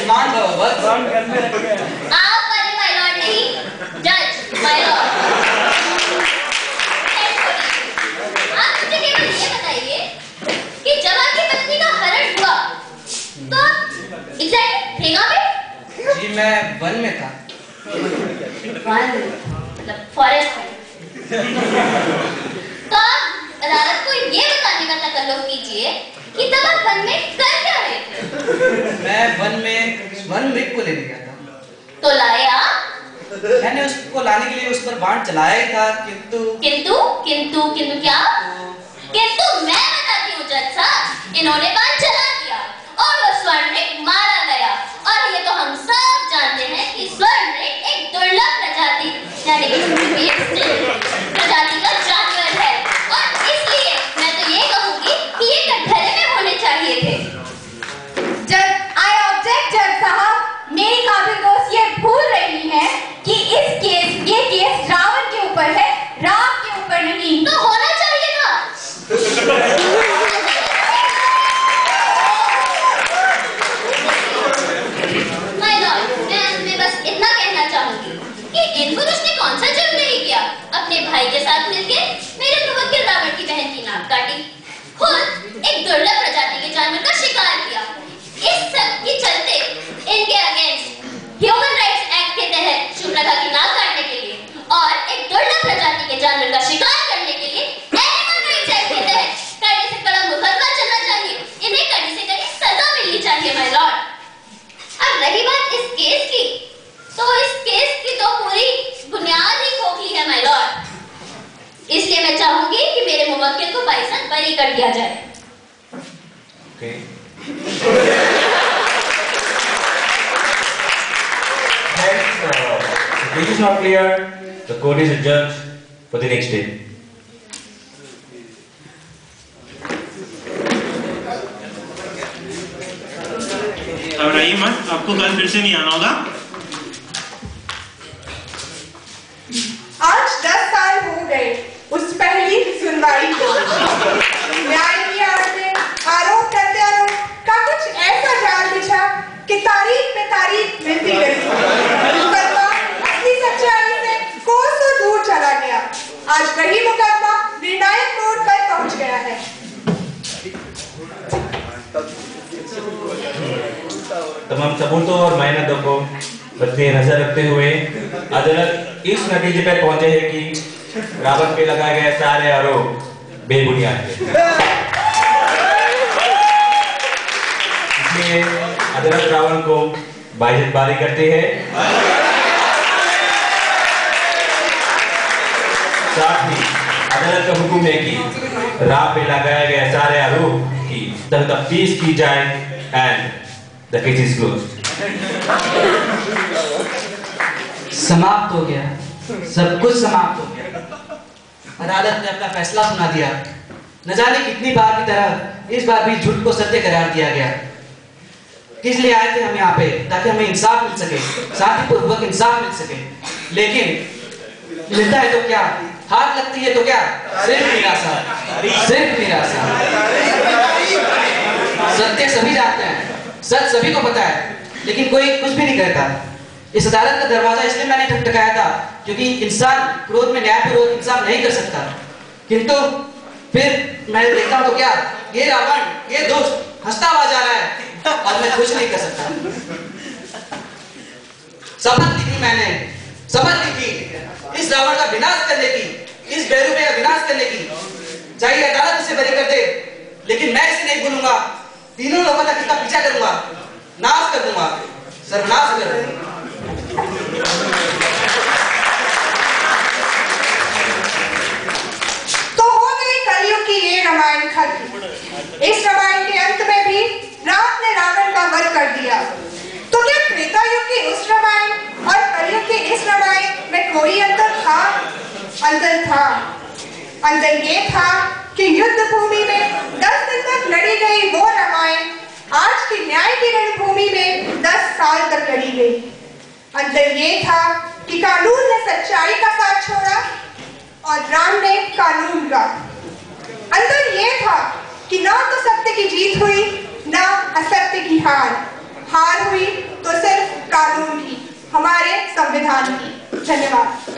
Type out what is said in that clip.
Demand बस आप वाले माय लॉर्ड नहीं, जज माय लॉर्ड। आप मुझे केवल ये बताइए कि जब आपकी पत्नी का हरण हुआ तो आप एग्जैक्टली थे कहाँ पे? जी मैं वन में था। वन मतलब फॉरेस्ट में। तो आप अदालत को ये बताने का तकल्लुफ कीजिए कि तब आप वन में कर क्या रहे थे? मैं वन में वन मृग को लेने गया था। तो लाए आप? मैंने उसको लाने के लिए उस पर बाण चलाया ही था, किंतु क्या? किंतु मैं बताती हूँ जज साहब, इन्होंने बाण चला दिया और वो स्वर्ण मृग मारा गया। और ये तो हम सब जानते हैं कि स्वर्ण मृग एक दुर्लभ प्रजाति यानी कि प्रजाति का जानवर है, और इसलिए मैं तो ये कहूंगी कि ये कटघरे में होने चाहिए थे। जज आई ऑब्जेक्ट जज साहब, मेरी काबिल दोस्त ये भूल रही है कि ये केस रावण के ऊपर है, राम के ऊपर नहीं। तो होना चाहिए था। माय लॉर्ड, मैं अंत में बस इतना कहना चाहूंगी कि इन पुरुष ने कौन सा जुर्म नहीं किया, अपने भाई के साथ मिलकर मेरे मुवक्किल रावण की बहन की नाक काटी, खुद एक दुर्लभ प्रजाति के जानवर का शिकार किया। इस सब के चलते इनके अगेंस्ट ह्यूमन राइट्स एक्ट के तहत शूद्रता की नाक काटने के लिए और एक दुर्लभ प्रजाति के जानवर का शिकार करने के लिए एनिमल राइट्स एक्ट के तहत कड़ी से कड़ा मुकदमा चलना चाहिए। इन्हें कड़ी से कड़ी सजा मिलनी चाहिए माय लॉर्ड। अब रही बात इस केस की, तो इस केस की तो पूरी बुनियाद ही खोखली है माय लॉर्ड। इसलिए मैं चाहूंगी कि मेरे मुवक्किल को बाइसन बरी कर दिया जाए। Okay. If this is not clear, the court is adjourned for the next day. घबराइए मत, आपको कल फिर से नहीं आना होगा। आज 10 साल हो गए उस पहली सुनवाई को। न्याय की आड़ में आरोप प्रत्यारोप का कुछ ऐसा जाल बिछा कि तारीख पे तारीख मिलती गई। मुकदमा असली सच्चाई से कोसों दूर चला गया। आज वही मुकदमा निर्णायक मोड़ पर पहुंच गया है। तमाम सबूतों और मायनों को मद्देनजर रखते हुए अदालत इस नतीजे पर पहुंचे है कि रावण पे लगाए गए सारे आरोप बेबुनियाद थे। इसलिए अदालत रावण को बाइज्जत बारी करती है। साथ ही अदालत का हुक्म है कि राम पे लगाए गए सारे आरोप की तफ्तीश की जाए and the case is closed. समाप्त हो गया, सब कुछ समाप्त हो गया। अदालत ने अपना फैसला सुना दिया। न जाने कितनी बार की तरह इस बार भी झूठ को सत्य करार दिया गया। किस लिए आए थे हम यहाँ पे? ताकि हमें इंसाफ मिल सके, शांतिपूर्वक इंसाफ मिल सके। लेकिन मिलता है तो क्या, हाथ लगती है तो क्या, सिर्फ निराशा, सिर्फ निराशा। सत्य सभी जानते हैं, सच सभी को पता है, लेकिन कोई कुछ भी नहीं कहता। इस अदालत का दरवाजा इसलिए मैंने ठकठकाया था क्योंकि इंसान क्रोध में न्यायपूर्वक इंसाफ नहीं कर सकता। किंतु फिर मैं देखता हूं तो क्या, ये रावण, ये दोस्त हंसता हुआ जा रहा है और मैं कुछ नहीं कर सकता। शपथ ली थी मैंने, शपथ ली थी इस रावण का विनाश करने की, इस बेरूपे का विनाश करने की। चाहे अदालत उसे बरी कर दे, लेकिन मैं इसे नहीं भूलूंगा। तीनों लोगों तक इसका पीछा करूंगा, नाश कर दूंगा, सर्वनाश कर दूंगा। तो हो गई कलयुग की ये रामायण खत्म। इस रामायण के अंत में भी राम ने रावण का वध कर दिया। तो क्या त्रेता युग की उस रामायण और कलयुग की इस रामायण में कोई अंतर था? अंतर था। अंतर ये था कि युद्ध भूमि में 10 दिन तक लड़ी गई वो रामायण आज की न्याय की रणभूमि में 10 साल तक लड़ी गई। अंतर ये था कि कानून ने सच्चाई का साथ छोड़ा और राम ने कानून का। अंतर ये था कि ना तो सत्य की जीत हुई, ना असत्य की हार। हार हुई तो सिर्फ कानून की, हमारे संविधान की। धन्यवाद।